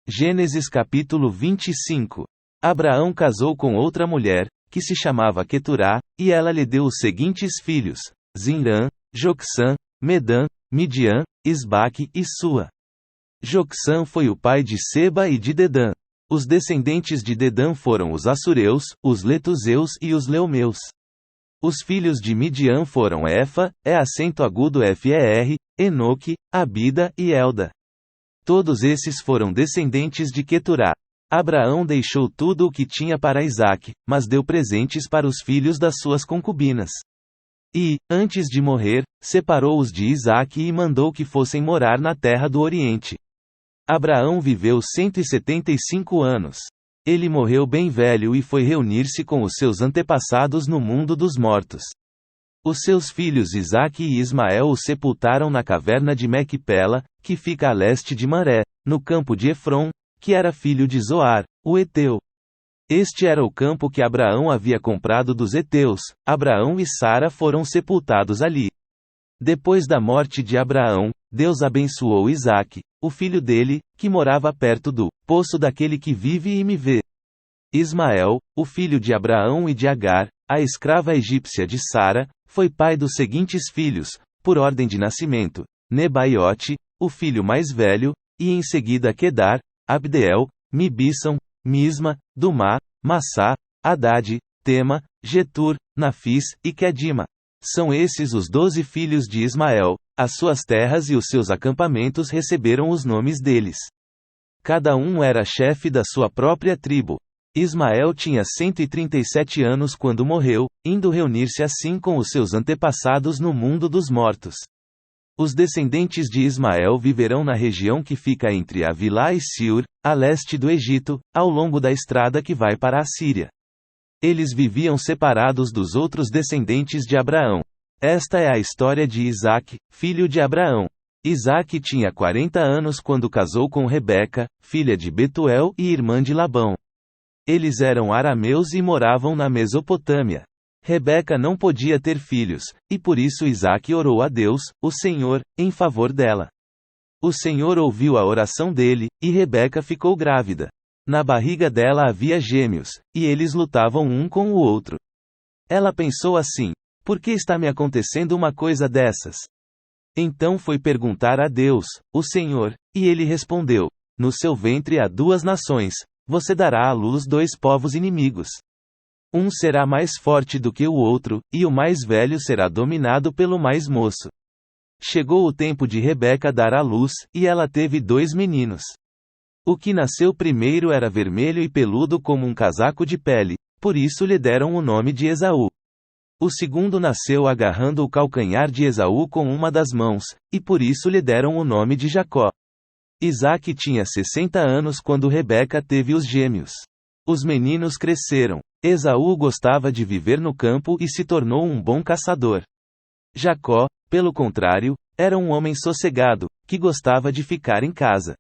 Gênesis capítulo 25. Abraão casou com outra mulher, que se chamava Queturá, e ela lhe deu os seguintes filhos: Zimrã, Jocsã, Medã, Midian, Isbaque e Sua. Jocsã foi o pai de Seba e de Dedã. Os descendentes de Dedã foram os Assureus, os Letuseus e os Leumeus. Os filhos de Midian foram Efa, Fer, Enoque, Abida e Elda. Todos esses foram descendentes de Queturá. Abraão deixou tudo o que tinha para Isaque, mas deu presentes para os filhos das suas concubinas. E, antes de morrer, separou-os de Isaque e mandou que fossem morar na terra do Oriente. Abraão viveu 175 anos. Ele morreu bem velho e foi reunir-se com os seus antepassados no mundo dos mortos. Os seus filhos Isaque e Ismael o sepultaram na caverna de Mequipela, que fica a leste de Maré, no campo de Efron, que era filho de Zoar, o Eteu. Este era o campo que Abraão havia comprado dos Eteus. Abraão e Sara foram sepultados ali. Depois da morte de Abraão, Deus abençoou Isaque, o filho dele, que morava perto do poço daquele que vive e me vê. Ismael, o filho de Abraão e de Agar, a escrava egípcia de Sara, foi pai dos seguintes filhos, por ordem de nascimento: Nebaiote, o filho mais velho, e em seguida Quedar, Abdeel, Mibissam, Misma, Dumá, Massá, Hadade, Tema, Getur, Nafis e Quedima. São esses os 12 filhos de Ismael. As suas terras e os seus acampamentos receberam os nomes deles. Cada um era chefe da sua própria tribo. Ismael tinha 137 anos quando morreu, indo reunir-se assim com os seus antepassados no mundo dos mortos. Os descendentes de Ismael viverão na região que fica entre Avilá e Siur, a leste do Egito, ao longo da estrada que vai para a Síria. Eles viviam separados dos outros descendentes de Abraão. Esta é a história de Isaque, filho de Abraão. Isaque tinha 40 anos quando casou com Rebeca, filha de Betuel e irmã de Labão. Eles eram arameus e moravam na Mesopotâmia. Rebeca não podia ter filhos, e por isso Isaque orou a Deus, o Senhor, em favor dela. O Senhor ouviu a oração dele, e Rebeca ficou grávida. Na barriga dela havia gêmeos, e eles lutavam um com o outro. Ela pensou assim: por que está me acontecendo uma coisa dessas? Então foi perguntar a Deus, o Senhor, e ele respondeu: no seu ventre há 2 nações, você dará à luz 2 povos inimigos. Um será mais forte do que o outro, e o mais velho será dominado pelo mais moço. Chegou o tempo de Rebeca dar à luz, e ela teve 2 meninos. O que nasceu primeiro era vermelho e peludo como um casaco de pele, por isso lhe deram o nome de Esaú. O segundo nasceu agarrando o calcanhar de Esaú com uma das mãos, e por isso lhe deram o nome de Jacó. Isaque tinha 60 anos quando Rebeca teve os gêmeos. Os meninos cresceram. Esaú gostava de viver no campo e se tornou um bom caçador. Jacó, pelo contrário, era um homem sossegado, que gostava de ficar em casa.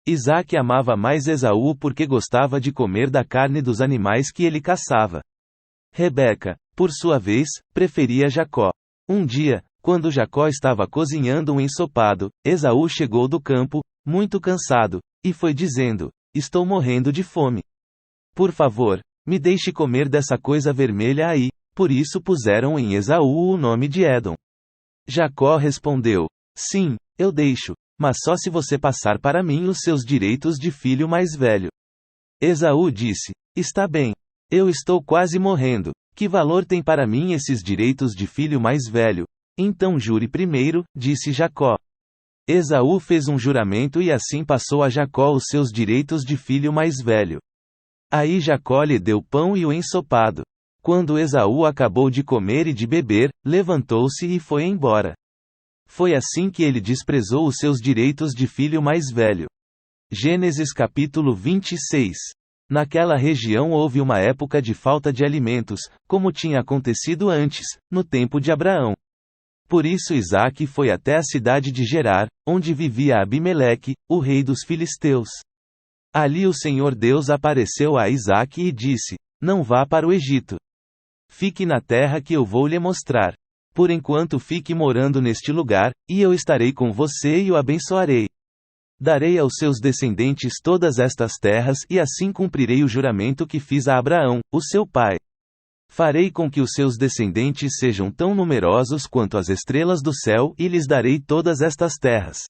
Isaque amava mais Esaú porque gostava de comer da carne dos animais que ele caçava. Rebeca, por sua vez, preferia Jacó. Um dia, quando Jacó estava cozinhando um ensopado, Esaú chegou do campo, muito cansado, e foi dizendo: estou morrendo de fome. Por favor, me deixe comer dessa coisa vermelha aí. Por isso puseram em Esaú o nome de Édom. Jacó respondeu: sim, eu deixo, mas só se você passar para mim os seus direitos de filho mais velho. Esaú disse: está bem. Eu estou quase morrendo. Que valor tem para mim esses direitos de filho mais velho? Então jure primeiro, disse Jacó. Esaú fez um juramento e assim passou a Jacó os seus direitos de filho mais velho. Aí Jacó lhe deu pão e o ensopado. Quando Esaú acabou de comer e de beber, levantou-se e foi embora. Foi assim que ele desprezou os seus direitos de filho mais velho. Gênesis capítulo 26. Naquela região houve uma época de falta de alimentos, como tinha acontecido antes, no tempo de Abraão. Por isso Isaque foi até a cidade de Gerar, onde vivia Abimeleque, o rei dos filisteus. Ali o Senhor Deus apareceu a Isaque e disse: não vá para o Egito. Fique na terra que eu vou lhe mostrar. Por enquanto fique morando neste lugar, e eu estarei com você e o abençoarei. Darei aos seus descendentes todas estas terras e assim cumprirei o juramento que fiz a Abraão, o seu pai. Farei com que os seus descendentes sejam tão numerosos quanto as estrelas do céu e lhes darei todas estas terras.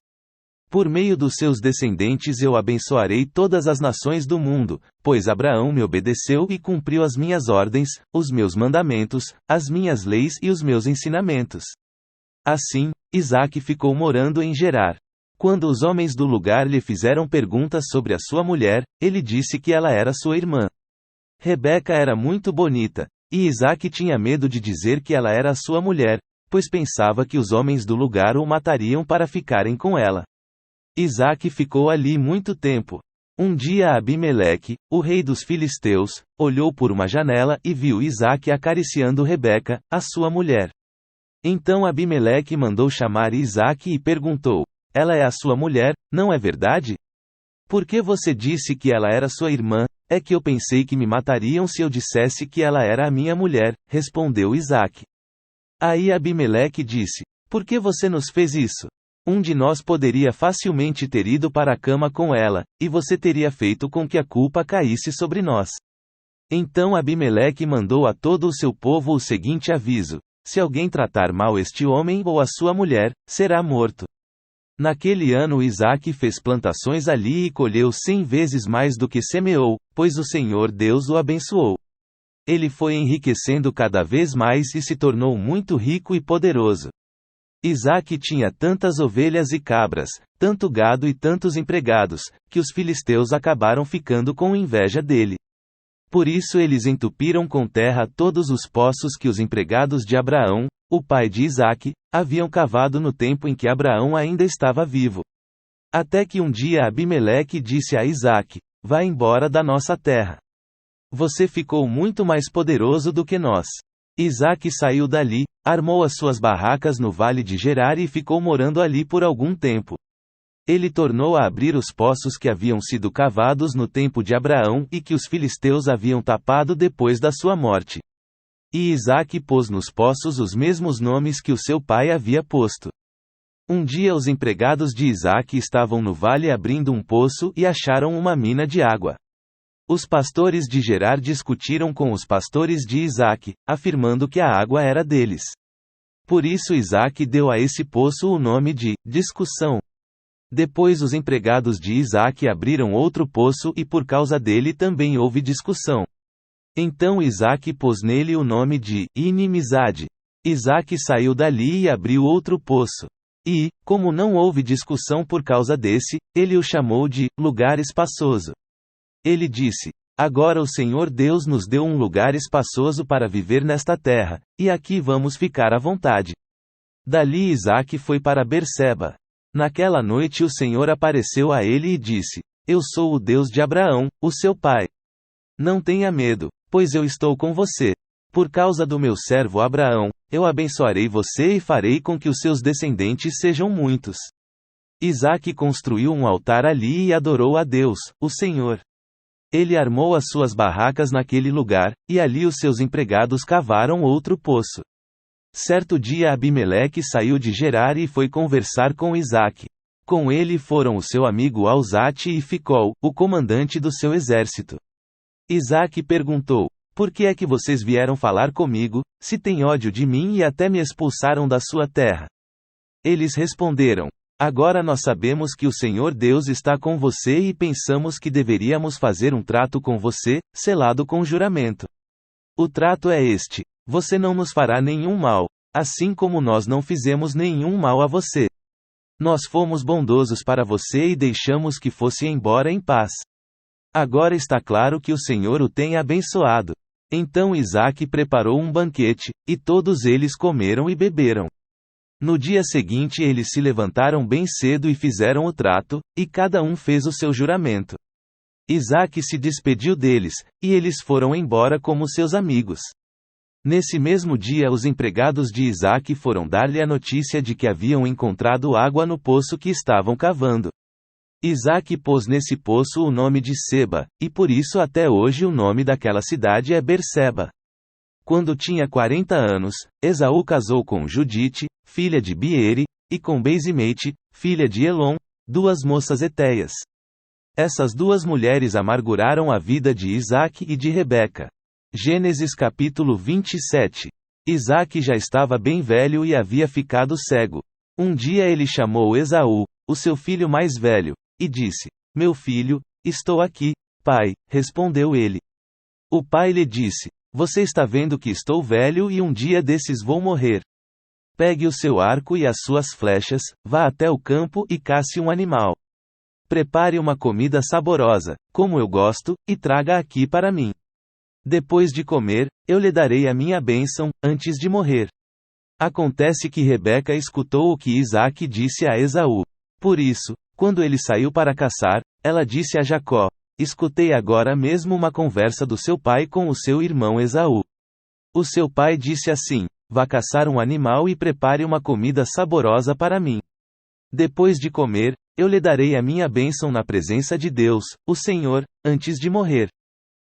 Por meio dos seus descendentes eu abençoarei todas as nações do mundo, pois Abraão me obedeceu e cumpriu as minhas ordens, os meus mandamentos, as minhas leis e os meus ensinamentos. Assim, Isaque ficou morando em Gerar. Quando os homens do lugar lhe fizeram perguntas sobre a sua mulher, ele disse que ela era sua irmã. Rebeca era muito bonita, e Isaque tinha medo de dizer que ela era a sua mulher, pois pensava que os homens do lugar o matariam para ficarem com ela. Isaque ficou ali muito tempo. Um dia Abimeleque, o rei dos filisteus, olhou por uma janela e viu Isaque acariciando Rebeca, a sua mulher. Então Abimeleque mandou chamar Isaque e perguntou: ela é a sua mulher, não é verdade? Por que você disse que ela era sua irmã? É que eu pensei que me matariam se eu dissesse que ela era a minha mulher, respondeu Isaque. Aí Abimeleque disse: por que você nos fez isso? Um de nós poderia facilmente ter ido para a cama com ela, e você teria feito com que a culpa caísse sobre nós. Então Abimeleque mandou a todo o seu povo o seguinte aviso: se alguém tratar mal este homem ou a sua mulher, será morto. Naquele ano Isaque fez plantações ali e colheu 100 vezes mais do que semeou, pois o Senhor Deus o abençoou. Ele foi enriquecendo cada vez mais e se tornou muito rico e poderoso. Isaque tinha tantas ovelhas e cabras, tanto gado e tantos empregados, que os filisteus acabaram ficando com inveja dele. Por isso eles entupiram com terra todos os poços que os empregados de Abraão, o pai de Isaque, haviam cavado no tempo em que Abraão ainda estava vivo. Até que um dia Abimeleque disse a Isaque: vá embora da nossa terra. Você ficou muito mais poderoso do que nós. Isaque saiu dali, armou as suas barracas no vale de Gerar e ficou morando ali por algum tempo. Ele tornou a abrir os poços que haviam sido cavados no tempo de Abraão e que os filisteus haviam tapado depois da sua morte. E Isaque pôs nos poços os mesmos nomes que o seu pai havia posto. Um dia os empregados de Isaque estavam no vale abrindo um poço e acharam uma mina de água. Os pastores de Gerar discutiram com os pastores de Isaque, afirmando que a água era deles. Por isso Isaque deu a esse poço o nome de discussão. Depois os empregados de Isaque abriram outro poço e por causa dele também houve discussão. Então Isaque pôs nele o nome de inimizade. Isaque saiu dali e abriu outro poço. E, como não houve discussão por causa desse, ele o chamou de lugar espaçoso. Ele disse: agora o Senhor Deus nos deu um lugar espaçoso para viver nesta terra, e aqui vamos ficar à vontade. Dali Isaque foi para Berseba. Naquela noite o Senhor apareceu a ele e disse: eu sou o Deus de Abraão, o seu pai. Não tenha medo, pois eu estou com você. Por causa do meu servo Abraão, eu abençoarei você e farei com que os seus descendentes sejam muitos. Isaque construiu um altar ali e adorou a Deus, o Senhor. Ele armou as suas barracas naquele lugar, e ali os seus empregados cavaram outro poço. Certo dia Abimeleque saiu de Gerar e foi conversar com Isaque. Com ele foram o seu amigo Alzate e Ficol, o comandante do seu exército. Isaque perguntou: por que é que vocês vieram falar comigo, se têm ódio de mim e até me expulsaram da sua terra? Eles responderam: agora nós sabemos que o Senhor Deus está com você e pensamos que deveríamos fazer um trato com você, selado com juramento. O trato é este: você não nos fará nenhum mal, assim como nós não fizemos nenhum mal a você. Nós fomos bondosos para você e deixamos que fosse embora em paz. Agora está claro que o Senhor o tem abençoado. Então Isaque preparou um banquete, e todos eles comeram e beberam. No dia seguinte eles se levantaram bem cedo e fizeram o trato, e cada um fez o seu juramento. Isaque se despediu deles, e eles foram embora como seus amigos. Nesse mesmo dia os empregados de Isaque foram dar-lhe a notícia de que haviam encontrado água no poço que estavam cavando. Isaque pôs nesse poço o nome de Seba, e por isso até hoje o nome daquela cidade é Berseba. Quando tinha 40 anos, Esaú casou com Judite, filha de Biere, e com Beisimete, filha de Elon, duas moças hetéias. Essas duas mulheres amarguraram a vida de Isaque e de Rebeca. Gênesis capítulo 27. Isaque já estava bem velho e havia ficado cego. Um dia ele chamou Esaú, o seu filho mais velho, e disse: Meu filho, estou aqui, pai, respondeu ele. O pai lhe disse: Você está vendo que estou velho e um dia desses vou morrer. Pegue o seu arco e as suas flechas, vá até o campo e casse um animal. Prepare uma comida saborosa, como eu gosto, e traga aqui para mim. Depois de comer, eu lhe darei a minha bênção, antes de morrer. Acontece que Rebeca escutou o que Isaque disse a Esaú. Por isso, quando ele saiu para caçar, ela disse a Jacó: Escutei agora mesmo uma conversa do seu pai com o seu irmão Esaú. O seu pai disse assim: Vá caçar um animal e prepare uma comida saborosa para mim. Depois de comer, eu lhe darei a minha bênção na presença de Deus, o Senhor, antes de morrer.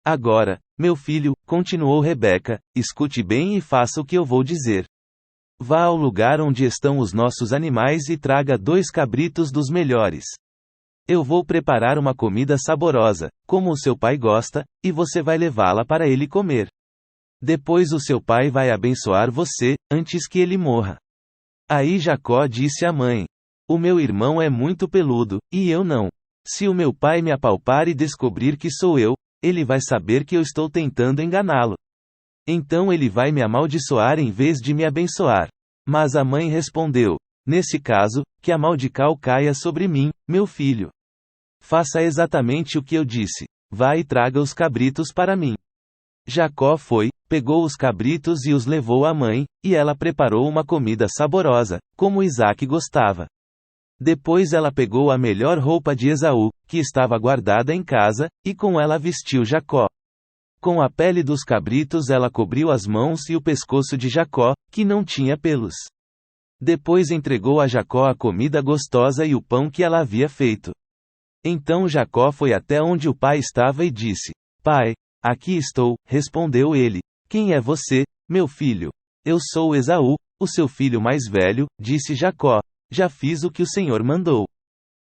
Agora, meu filho, continuou Rebeca, escute bem e faça o que eu vou dizer. Vá ao lugar onde estão os nossos animais e traga 2 cabritos dos melhores. Eu vou preparar uma comida saborosa, como o seu pai gosta, e você vai levá-la para ele comer. Depois o seu pai vai abençoar você, antes que ele morra. Aí Jacó disse à mãe: O meu irmão é muito peludo, e eu não. Se o meu pai me apalpar e descobrir que sou eu, ele vai saber que eu estou tentando enganá-lo. Então ele vai me amaldiçoar em vez de me abençoar. Mas a mãe respondeu: Nesse caso, que a maldição caia sobre mim, meu filho. Faça exatamente o que eu disse. Vá e traga os cabritos para mim. Jacó foi, pegou os cabritos e os levou à mãe, e ela preparou uma comida saborosa, como Isaque gostava. Depois ela pegou a melhor roupa de Esaú, que estava guardada em casa, e com ela vestiu Jacó. Com a pele dos cabritos ela cobriu as mãos e o pescoço de Jacó, que não tinha pelos. Depois entregou a Jacó a comida gostosa e o pão que ela havia feito. Então Jacó foi até onde o pai estava e disse: Pai, aqui estou, respondeu ele. Quem é você, meu filho? Eu sou Esaú, o seu filho mais velho, disse Jacó. Já fiz o que o Senhor mandou.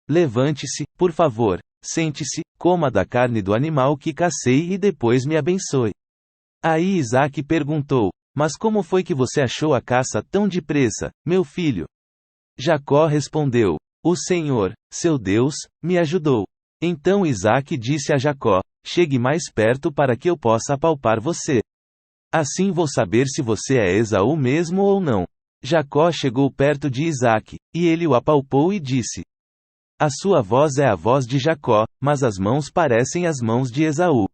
Levante-se, por favor, sente-se, coma da carne do animal que cacei e depois me abençoe. Aí Isaque perguntou: Mas como foi que você achou a caça tão depressa, meu filho? Jacó respondeu: O Senhor, seu Deus, me ajudou. Então Isaque disse a Jacó: Chegue mais perto para que eu possa apalpar você. Assim vou saber se você é Esaú mesmo ou não. Jacó chegou perto de Isaque, e ele o apalpou e disse: A sua voz é a voz de Jacó, mas as mãos parecem as mãos de Esaú.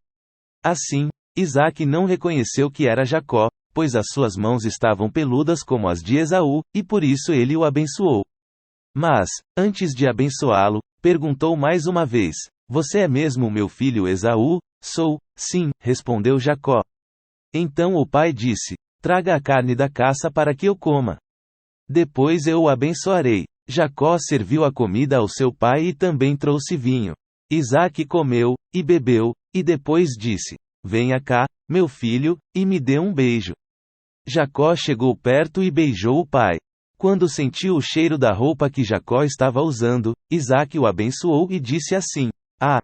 Assim, Isaque não reconheceu que era Jacó, pois as suas mãos estavam peludas como as de Esaú, e por isso ele o abençoou. Mas, antes de abençoá-lo, perguntou mais uma vez: Você é mesmo meu filho Esaú? Sou, sim, respondeu Jacó. Então o pai disse: Traga a carne da caça para que eu coma. Depois eu o abençoarei. Jacó serviu a comida ao seu pai e também trouxe vinho. Isaque comeu, e bebeu, e depois disse: Venha cá, meu filho, e me dê um beijo. Jacó chegou perto e beijou o pai. Quando sentiu o cheiro da roupa que Jacó estava usando, Isaque o abençoou e disse assim: Ah!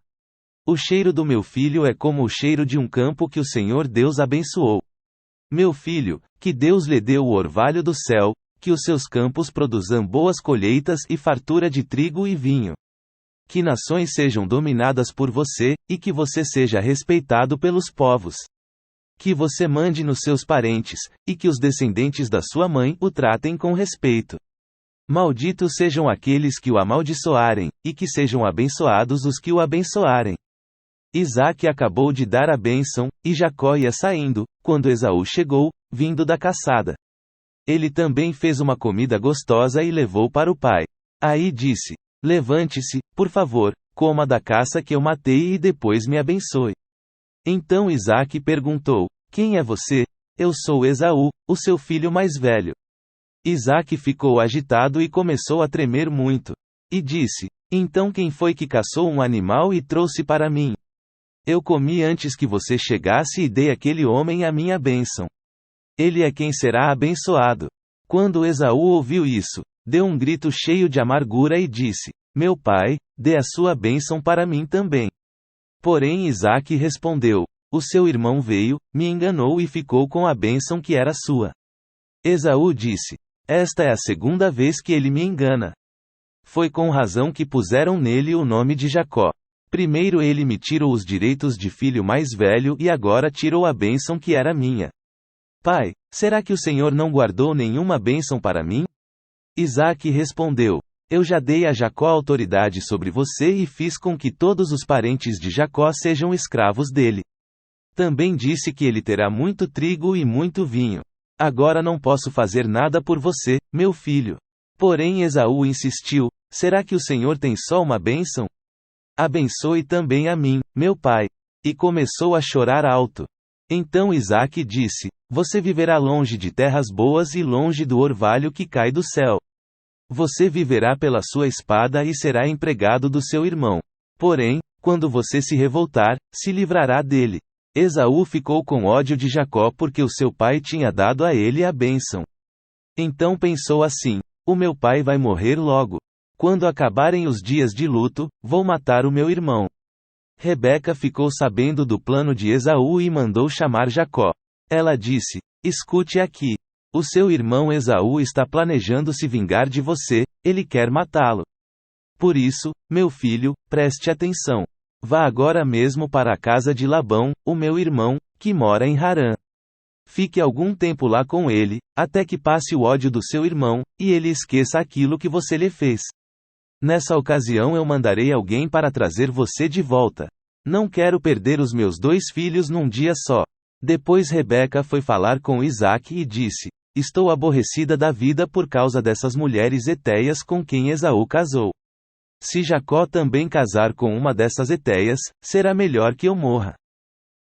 O cheiro do meu filho é como o cheiro de um campo que o Senhor Deus abençoou. Meu filho, que Deus lhe dê o orvalho do céu, que os seus campos produzam boas colheitas e fartura de trigo e vinho. Que nações sejam dominadas por você, e que você seja respeitado pelos povos. Que você mande nos seus parentes, e que os descendentes da sua mãe o tratem com respeito. Malditos sejam aqueles que o amaldiçoarem, e que sejam abençoados os que o abençoarem. Isaque acabou de dar a bênção, e Jacó ia saindo, quando Esaú chegou, vindo da caçada. Ele também fez uma comida gostosa e levou para o pai. Aí disse: Levante-se, por favor, coma da caça que eu matei e depois me abençoe. Então Isaque perguntou: Quem é você? Eu sou Esaú, o seu filho mais velho. Isaque ficou agitado e começou a tremer muito. E disse: Então quem foi que caçou um animal e trouxe para mim? Eu comi antes que você chegasse e dei àquele homem a minha bênção. Ele é quem será abençoado. Quando Esaú ouviu isso, deu um grito cheio de amargura e disse: meu pai, dê a sua bênção para mim também. Porém Isaque respondeu: o seu irmão veio, me enganou e ficou com a bênção que era sua. Esaú disse: esta é a segunda vez que ele me engana. Foi com razão que puseram nele o nome de Jacó. Primeiro ele me tirou os direitos de filho mais velho e agora tirou a bênção que era minha. Pai, será que o Senhor não guardou nenhuma bênção para mim? Isaque respondeu: eu já dei a Jacó autoridade sobre você e fiz com que todos os parentes de Jacó sejam escravos dele. Também disse que ele terá muito trigo e muito vinho. Agora não posso fazer nada por você, meu filho. Porém Esaú insistiu: será que o Senhor tem só uma bênção? Abençoe também a mim, meu pai. E começou a chorar alto. Então Isaque disse: você viverá longe de terras boas e longe do orvalho que cai do céu. Você viverá pela sua espada e será empregado do seu irmão. Porém, quando você se revoltar, se livrará dele. Esaú ficou com ódio de Jacó porque o seu pai tinha dado a ele a bênção. Então pensou assim: o meu pai vai morrer logo. Quando acabarem os dias de luto, vou matar o meu irmão. Rebeca ficou sabendo do plano de Esaú e mandou chamar Jacó. Ela disse: escute aqui. O seu irmão Esaú está planejando se vingar de você, ele quer matá-lo. Por isso, meu filho, preste atenção. Vá agora mesmo para a casa de Labão, o meu irmão, que mora em Harã. Fique algum tempo lá com ele, até que passe o ódio do seu irmão, e ele esqueça aquilo que você lhe fez. Nessa ocasião eu mandarei alguém para trazer você de volta. Não quero perder os meus 2 filhos num dia só. Depois Rebeca foi falar com Isaque e disse: estou aborrecida da vida por causa dessas mulheres hetéias com quem Esaú casou. Se Jacó também casar com uma dessas hetéias, será melhor que eu morra.